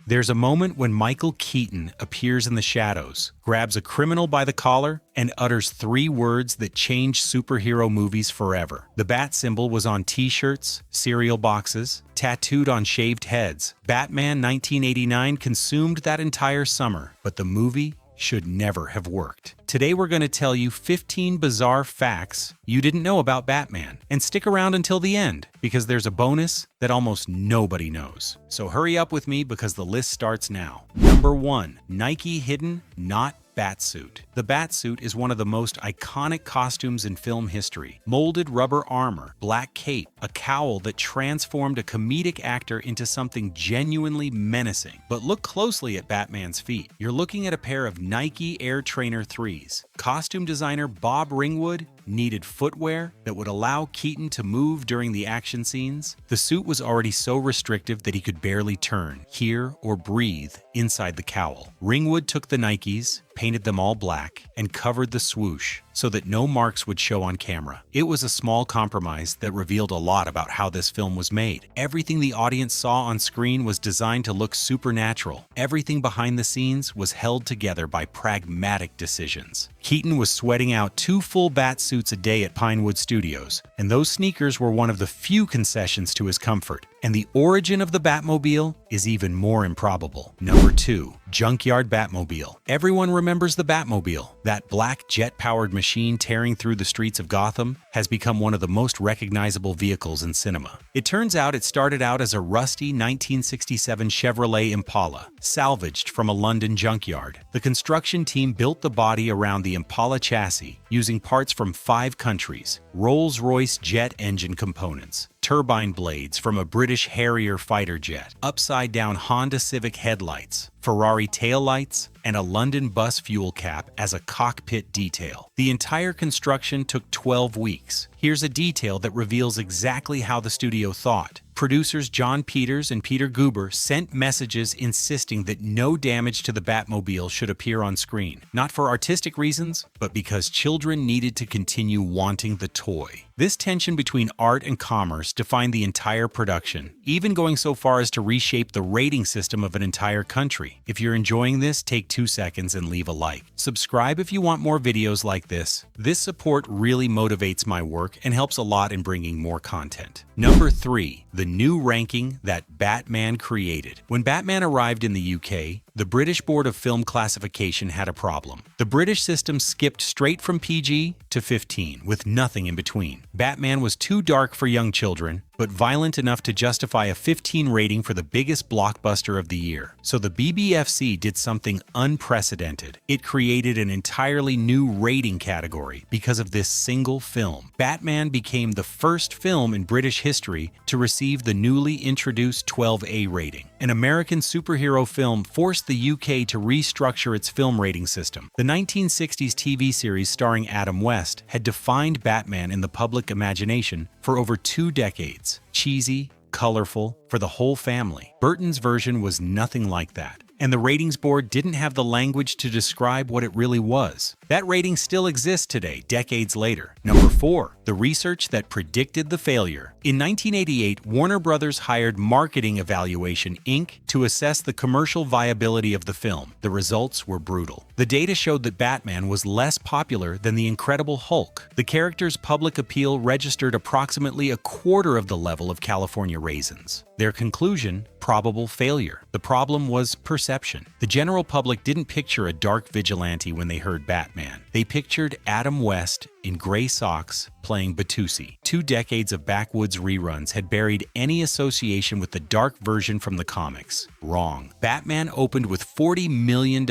There's a moment when Michael Keaton appears in the shadows, grabs a criminal by the collar, and utters 3 words that changed superhero movies forever. The bat symbol was on t-shirts, cereal boxes, tattooed on shaved heads. Batman 1989 consumed that entire summer, but the movie should never have worked. Today we're going to tell you 15 bizarre facts you didn't know about Batman. And stick around until the end, because there's a bonus that almost nobody knows. So hurry up with me because the list starts now. Number 1. Nike hidden, not Batsuit. The Batsuit is one of the most iconic costumes in film history. Molded rubber armor, black cape, a cowl that transformed a comedic actor into something genuinely menacing. But look closely at Batman's feet. You're looking at a pair of Nike Air Trainer 3s. Costume designer Bob Ringwood needed footwear that would allow Keaton to move during the action scenes. The suit was already so restrictive that he could barely turn, hear, or breathe inside the cowl. Ringwood took the Nikes, painted them all black, and covered the swoosh so that no marks would show on camera. It was a small compromise that revealed a lot about how this film was made. Everything the audience saw on screen was designed to look supernatural. Everything behind the scenes was held together by pragmatic decisions. Keaton was sweating out 2 full bat suits a day at Pinewood Studios, and those sneakers were one of the few concessions to his comfort. And the origin of the Batmobile is even more improbable. Number 2. Junkyard Batmobile. Everyone remembers the Batmobile. That black jet-powered machine tearing through the streets of Gotham has become one of the most recognizable vehicles in cinema. It turns out it started out as a rusty 1967 Chevrolet Impala, salvaged from a London junkyard. The construction team built the body around the Impala chassis using parts from 5 countries, Rolls-Royce jet engine components, turbine blades from a British Harrier fighter jet, upside-down Honda Civic headlights, Ferrari taillights, and a London bus fuel cap as a cockpit detail. The entire construction took 12 weeks. Here's a detail that reveals exactly how the studio thought. Producers John Peters and Peter Guber sent messages insisting that no damage to the Batmobile should appear on screen. Not for artistic reasons, but because children needed to continue wanting the toy. This tension between art and commerce defined the entire production, even going so far as to reshape the rating system of an entire country. If you're enjoying this, take 2 seconds and leave a like. Subscribe if you want more videos like this. This support really motivates my work and helps a lot in bringing more content. Number 3. The new ranking that Batman created. When Batman arrived in the UK, the British Board of Film Classification had a problem. The British system skipped straight from PG to 15, with nothing in between. Batman was too dark for young children, but violent enough to justify a 15 rating for the biggest blockbuster of the year. So the BBFC did something unprecedented. It created an entirely new rating category because of this single film. Batman became the first film in British history to receive the newly introduced 12A rating. An American superhero film forced the UK to restructure its film rating system. The 1960s TV series starring Adam West had defined Batman in the public imagination for over 2 decades. Cheesy, colorful, for the whole family. Burton's version was nothing like that, and the ratings board didn't have the language to describe what it really was. That rating still exists today, decades later. Number 4. The research that predicted the failure. In 1988, Warner Brothers hired Marketing Evaluation, Inc. to assess the commercial viability of the film. The results were brutal. The data showed that Batman was less popular than The Incredible Hulk. The character's public appeal registered approximately a quarter of the level of California Raisins. Their conclusion: probable failure. The problem was perception. The general public didn't picture a dark vigilante when they heard Batman. They pictured Adam West in gray socks playing Batusi. 2 decades of backwoods reruns had buried any association with the dark version from the comics. Wrong. Batman opened with $40 million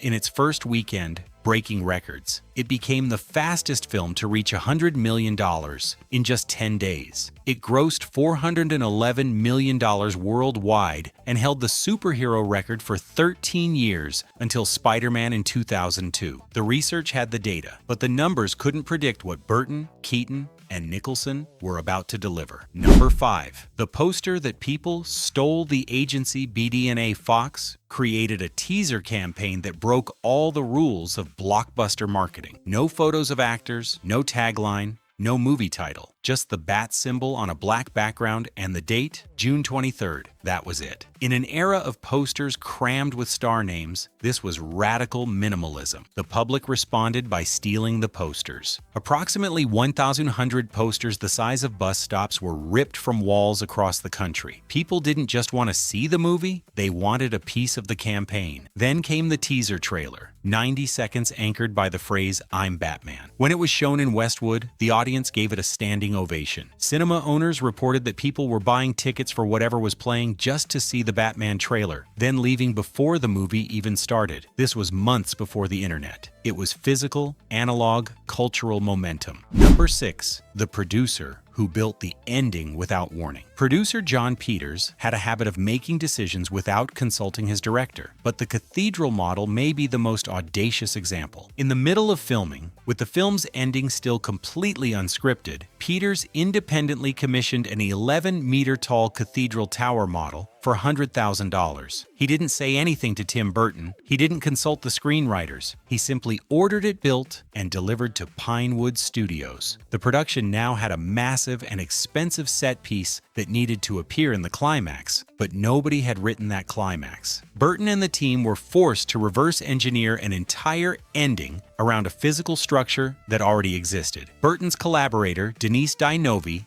in its first weekend, breaking records. It became the fastest film to reach $100 million in just 10 days. It grossed $411 million worldwide and held the superhero record for 13 years until Spider-Man in 2002. The research had the data, but the numbers couldn't predict what Burton, Keaton, and Nicholson were about to deliver. Number 5. The poster that people stole the agency BDNA Fox created a teaser campaign that broke all the rules of blockbuster marketing. No photos of actors, no tagline, No movie title, just the bat symbol on a black background and the date, June 23rd. That was it. In an era of posters crammed with star names, this was radical minimalism. The public responded by stealing the posters. Approximately 1,100 posters the size of bus stops were ripped from walls across the country. People didn't just want to see the movie, they wanted a piece of the campaign. Then came the teaser trailer, 90 seconds anchored by the phrase, "I'm Batman." When it was shown in Westwood, the audience gave it a standing ovation. Cinema owners reported that people were buying tickets for whatever was playing just to see the Batman trailer, then leaving before the movie even started. This was months before the internet. It was physical, analog, cultural momentum. Number 6. The producer who built the ending without warning. Producer John Peters had a habit of making decisions without consulting his director, but the Cathedral model may be the most audacious example. In the middle of filming, with the film's ending still completely unscripted, Peters independently commissioned an 11-meter-tall cathedral tower model for $100,000. He didn't say anything to Tim Burton. He didn't consult the screenwriters. He simply ordered it built and delivered to Pinewood Studios. The production now had a massive and expensive set piece that needed to appear in the climax, but nobody had written that climax. Burton and the team were forced to reverse engineer an entire ending around a physical structure that already existed. Burton's collaborator, Denise Dinovi,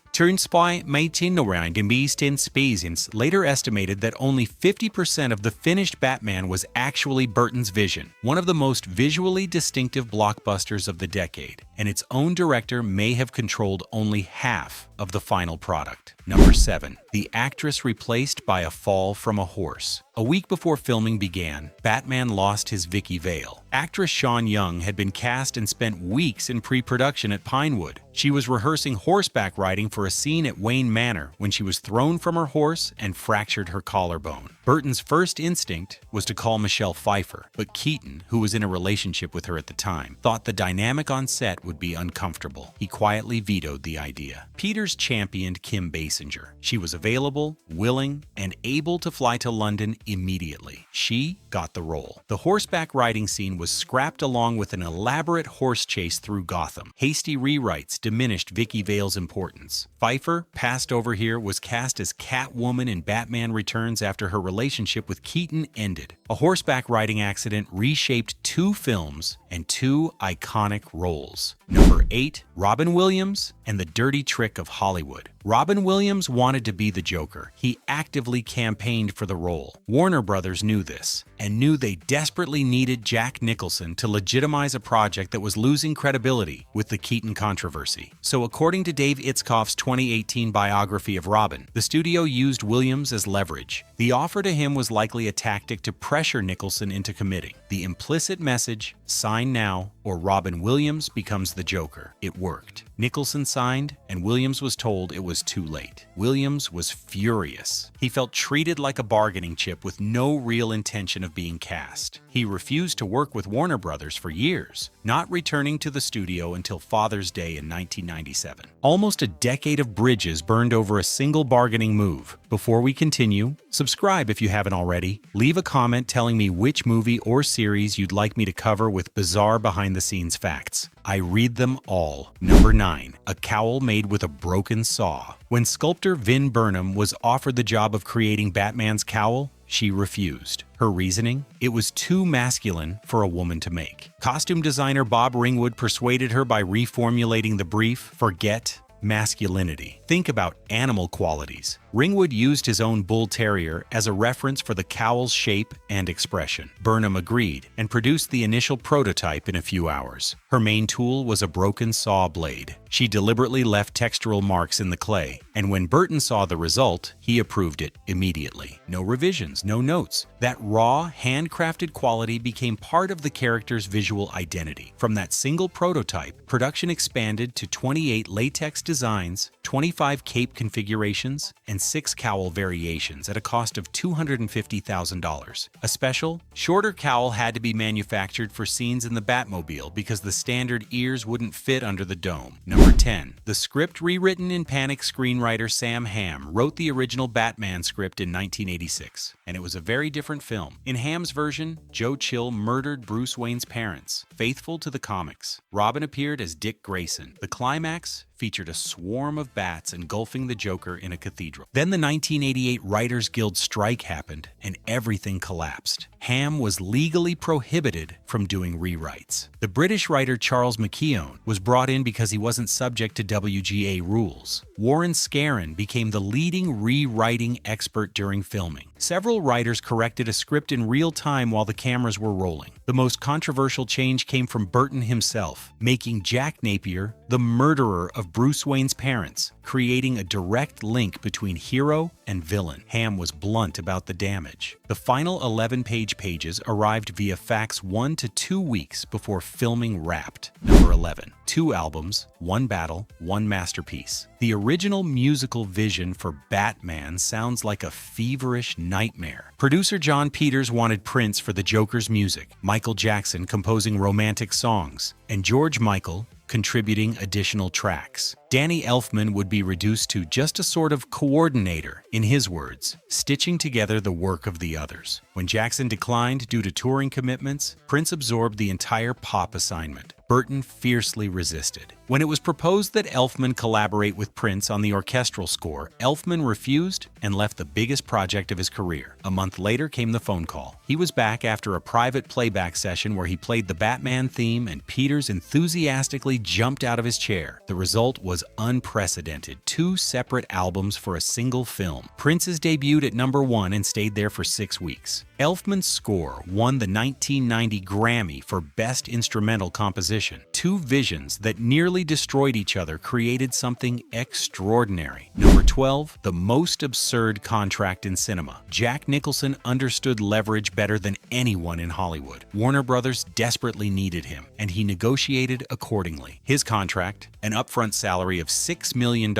later estimated that only 50% of the finished Batman was actually Burton's vision, one of the most visually distinctive blockbusters of the decade, and its own director may have controlled only half of the final product. Number 7. The actress replaced by a fall from a horse. A week before filming began, Batman lost his Vicky Vale. Actress Sean Young had been cast and spent weeks in pre-production at Pinewood. She was rehearsing horseback riding for a scene at Wayne Manor when she was thrown from her horse and fractured her collarbone. Burton's first instinct was to call Michelle Pfeiffer, but Keaton, who was in a relationship with her at the time, thought the dynamic on set would be uncomfortable. He quietly vetoed the idea. Peters championed Kim Basinger. She was available, willing, and able to fly to London immediately. She got the role. The horseback riding scene was scrapped along with an elaborate horse chase through Gotham. Hasty rewrites diminished Vicky Vale's importance. Pfeiffer, passed over here, was cast as Catwoman in Batman Returns after her relationship with Keaton ended. A horseback riding accident reshaped 2 films and 2 iconic roles. Number 8. Robin Williams and the Dirty Trick of Hollywood. Robin Williams wanted to be the Joker. He actively campaigned for the role. Warner Brothers knew this, and knew they desperately needed Jack Nicholson to legitimize a project that was losing credibility with the Keaton controversy. So according to Dave Itzkoff's 2018 biography of Robin, the studio used Williams as leverage. The offer to him was likely a tactic to pressure Nicholson into committing. The implicit message, sign now, or Robin Williams becomes the Joker. It worked. Nicholson signed, and Williams was told it was too late. Williams was furious. He felt treated like a bargaining chip with no real intention of being cast. He refused to work with Warner Brothers for years, not returning to the studio until Father's Day in 1997. Almost a decade of bridges burned over a single bargaining move. Before we continue, subscribe if you haven't already. Leave a comment telling me which movie or series you'd like me to cover with bizarre behind-the-scenes facts. I read them all. Number 9. A cowl made with a broken saw. When sculptor Vin Burnham was offered the job of creating Batman's cowl, she refused. Her reasoning? It was too masculine for a woman to make. Costume designer Bob Ringwood persuaded her by reformulating the brief. Forget masculinity. Think about animal qualities. Ringwood used his own bull terrier as a reference for the cowl's shape and expression. Burnham agreed and produced the initial prototype in a few hours. Her main tool was a broken saw blade. She deliberately left textural marks in the clay, and when Burton saw the result, he approved it immediately. No revisions, no notes. That raw, handcrafted quality became part of the character's visual identity. From that single prototype, production expanded to 28 latex designs, 25 cape configurations, and 6 cowl variations at a cost of $250,000. A special, shorter cowl had to be manufactured for scenes in the Batmobile because the standard ears wouldn't fit under the dome. Number 10. The script rewritten in panic screenwriter Sam Hamm wrote the original Batman script in 1986, and it was a very different film. In Hamm's version, Joe Chill murdered Bruce Wayne's parents, faithful to the comics. Robin appeared as Dick Grayson. The climax featured a swarm of bats engulfing the Joker in a cathedral. Then the 1988 Writers Guild strike happened, and everything collapsed. Ham was legally prohibited from doing rewrites. The British writer Charles McKeown was brought in because he wasn't subject to WGA rules. Warren Scarron became the leading rewriting expert during filming. Several writers corrected a script in real time while the cameras were rolling. The most controversial change came from Burton himself, making Jack Napier the murderer of Bruce Wayne's parents, creating a direct link between hero and villain. Ham was blunt about the damage. The final 11-page pages arrived via fax 1 to 2 weeks before filming wrapped. Number 11. 2 albums, 1 battle, 1 masterpiece. The original musical vision for Batman sounds like a feverish nightmare. Producer John Peters wanted Prince for the Joker's music, Michael Jackson composing romantic songs, and George Michael contributing additional tracks. Danny Elfman would be reduced to just a sort of coordinator, in his words, stitching together the work of the others. When Jackson declined due to touring commitments, Prince absorbed the entire pop assignment. Burton fiercely resisted. When it was proposed that Elfman collaborate with Prince on the orchestral score, Elfman refused and left the biggest project of his career. A month later came the phone call. He was back after a private playback session where he played the Batman theme, and Peters enthusiastically jumped out of his chair. The result was unprecedented. 2 separate albums for a single film. Prince's debuted at number 1 and stayed there for 6 weeks. Elfman's score won the 1990 Grammy for Best Instrumental Composition. 2 visions that nearly destroyed each other created something extraordinary. Number 12, the most absurd contract in cinema. Jack Nicholson understood leverage better than anyone in Hollywood. Warner Brothers desperately needed him, and he negotiated accordingly. His contract, an upfront salary of $6 million,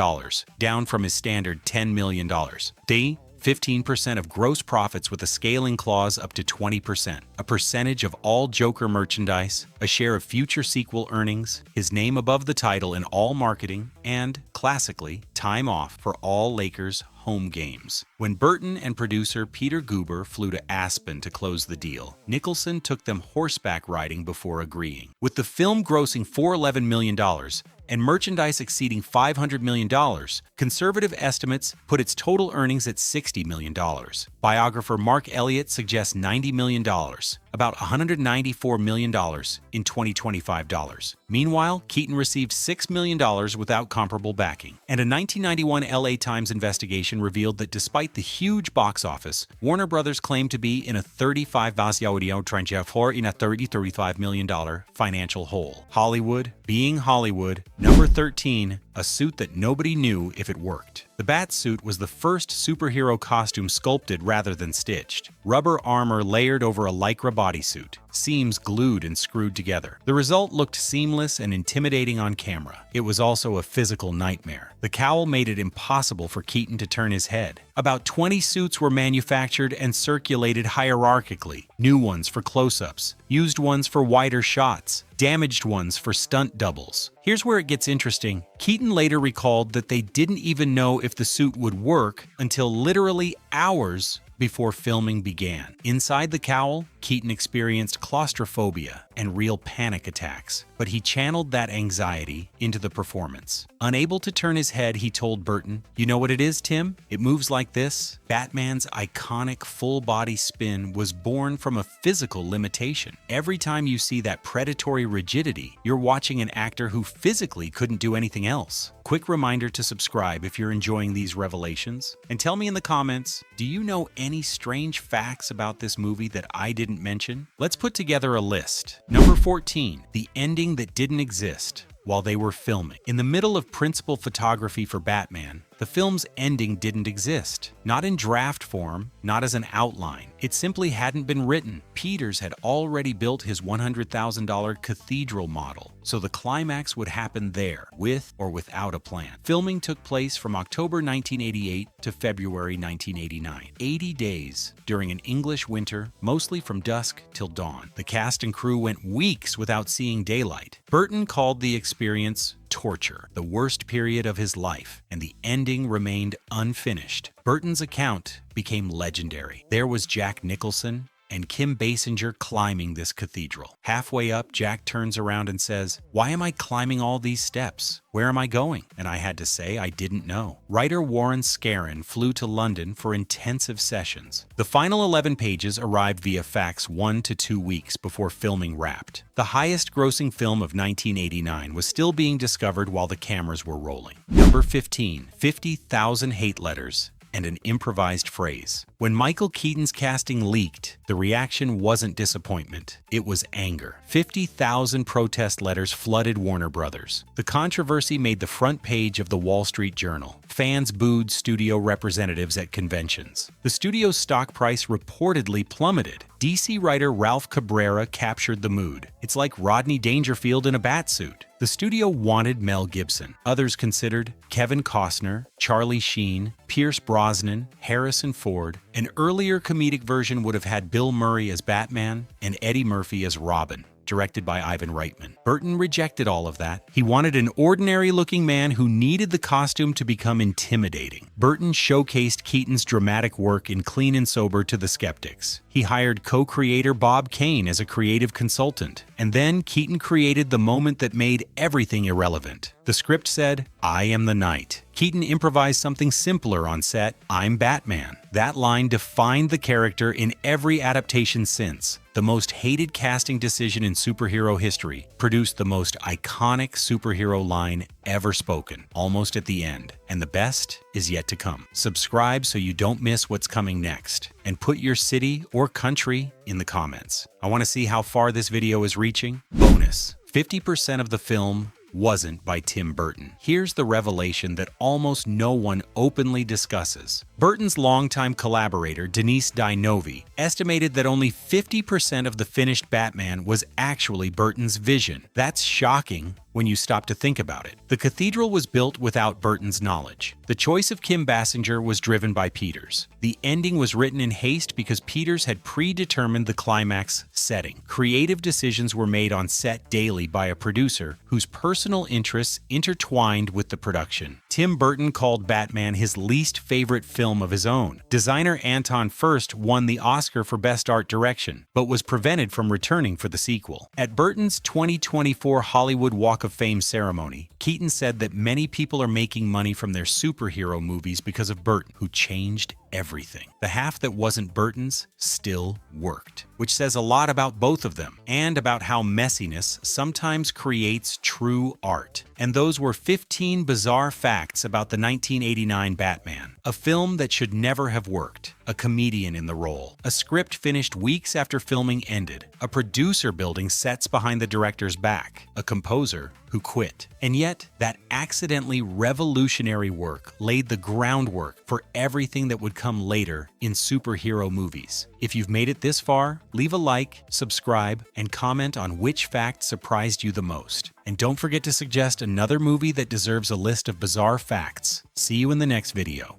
down from his standard $10 million. 15% of gross profits with a scaling clause up to 20%, a percentage of all Joker merchandise, a share of future sequel earnings, his name above the title in all marketing, and, classically, time off for all Lakers home games. When Burton and producer Peter Guber flew to Aspen to close the deal, Nicholson took them horseback riding before agreeing. With the film grossing $411 million and merchandise exceeding $500 million, conservative estimates put its total earnings at $60 million. Biographer Mark Elliott suggests $90 million, about $194 million in 2025 dollars. Meanwhile, Keaton received $6 million without comparable backing. And a 1991 LA Times investigation revealed that despite the huge box office, Warner Brothers claimed to be in a $35 million financial hole. Hollywood, being Hollywood. Number 13, a suit that nobody knew if it worked. The bat suit was the first superhero costume sculpted rather than stitched. Rubber armor layered over a Lycra bodysuit, seams glued and screwed together. The result looked seamless and intimidating on camera. It was also a physical nightmare. The cowl made it impossible for Keaton to turn his head. About 20 suits were manufactured and circulated hierarchically. New ones for close-ups, used ones for wider shots, damaged ones for stunt doubles. Here's where it gets interesting. Keaton later recalled that they didn't even know if the suit would work until literally hours before filming began. Inside the cowl, Keaton experienced claustrophobia and real panic attacks, but he channeled that anxiety into the performance. Unable to turn his head, he told Burton, "You know what it is, Tim? It moves like this." Batman's iconic full-body spin was born from a physical limitation. Every time you see that predatory rigidity, you're watching an actor who physically couldn't do anything else. Quick reminder to subscribe if you're enjoying these revelations. And tell me in the comments, do you know any strange facts about this movie that I didn't mention? Let's put together a list. Number 14, the ending that didn't exist while they were filming. In the middle of principal photography for Batman, the film's ending didn't exist. Not in draft form, not as an outline. It simply hadn't been written. Peters had already built his $100,000 cathedral model, so the climax would happen there, with or without a plan. Filming took place from October 1988 to February 1989. 80 days during an English winter, mostly from dusk till dawn. The cast and crew went weeks without seeing daylight. Burton called the experience torture, the worst period of his life, and the ending remained unfinished. Burton's account became legendary. There was Jack Nicholson and Kim Basinger climbing this cathedral. Halfway up, Jack turns around and says, "Why am I climbing all these steps? Where am I going?" And I had to say I didn't know. Writer Warren Scarron flew to London for intensive sessions. The final 11 pages arrived via fax 1 to 2 weeks before filming wrapped. The highest-grossing film of 1989 was still being discovered while the cameras were rolling. Number 15, 50,000 hate letters and an improvised phrase. When Michael Keaton's casting leaked, the reaction wasn't disappointment, it was anger. 50,000 protest letters flooded Warner Brothers. The controversy made the front page of the Wall Street Journal. Fans booed studio representatives at conventions. The studio's stock price reportedly plummeted. DC writer Ralph Cabrera captured the mood. It's like Rodney Dangerfield in a batsuit. The studio wanted Mel Gibson. Others considered Kevin Costner, Charlie Sheen, Pierce Brosnan, Harrison Ford. An earlier comedic version would have had Bill Murray as Batman and Eddie Murphy as Robin, directed by Ivan Reitman. Burton rejected all of that. He wanted an ordinary-looking man who needed the costume to become intimidating. Burton showcased Keaton's dramatic work in Clean and Sober to the skeptics. He hired co-creator Bob Kane as a creative consultant. And then Keaton created the moment that made everything irrelevant. The script said, "I am the knight." Keaton improvised something simpler on set, "I'm Batman." That line defined the character in every adaptation since. The most hated casting decision in superhero history produced the most iconic superhero line ever spoken, almost at the end. And the best is yet to come. Subscribe so you don't miss what's coming next. And put your city or country in the comments. I want to see how far this video is reaching. Bonus: 50% of the film wasn't by Tim Burton. Here's the revelation that almost no one openly discusses. Burton's longtime collaborator, Denise Di Novi, estimated that only 50% of the finished Batman was actually Burton's vision. That's shocking when you stop to think about it. The cathedral was built without Burton's knowledge. The choice of Kim Basinger was driven by Peters. The ending was written in haste because Peters had predetermined the climax setting. Creative decisions were made on set daily by a producer whose personal interests intertwined with the production. Tim Burton called Batman his least favorite film of his own. Designer Anton Furst won the Oscar for Best Art Direction, but was prevented from returning for the sequel. At Burton's 2024 Hollywood Walk of Fame ceremony, Keaton said that many people are making money from their superhero movies because of Burton, who changed everything. The half that wasn't Burton's still worked, which says a lot about both of them and about how messiness sometimes creates true art. And those were 15 bizarre facts about the 1989 Batman, a film that should never have worked, a comedian in the role, a script finished weeks after filming ended, a producer building sets behind the director's back, a composer who quit. And yet, that accidentally revolutionary work laid the groundwork for everything that would come later in superhero movies. If you've made it this far, leave a like, subscribe, and comment on which fact surprised you the most. And don't forget to suggest another movie that deserves a list of bizarre facts. See you in the next video.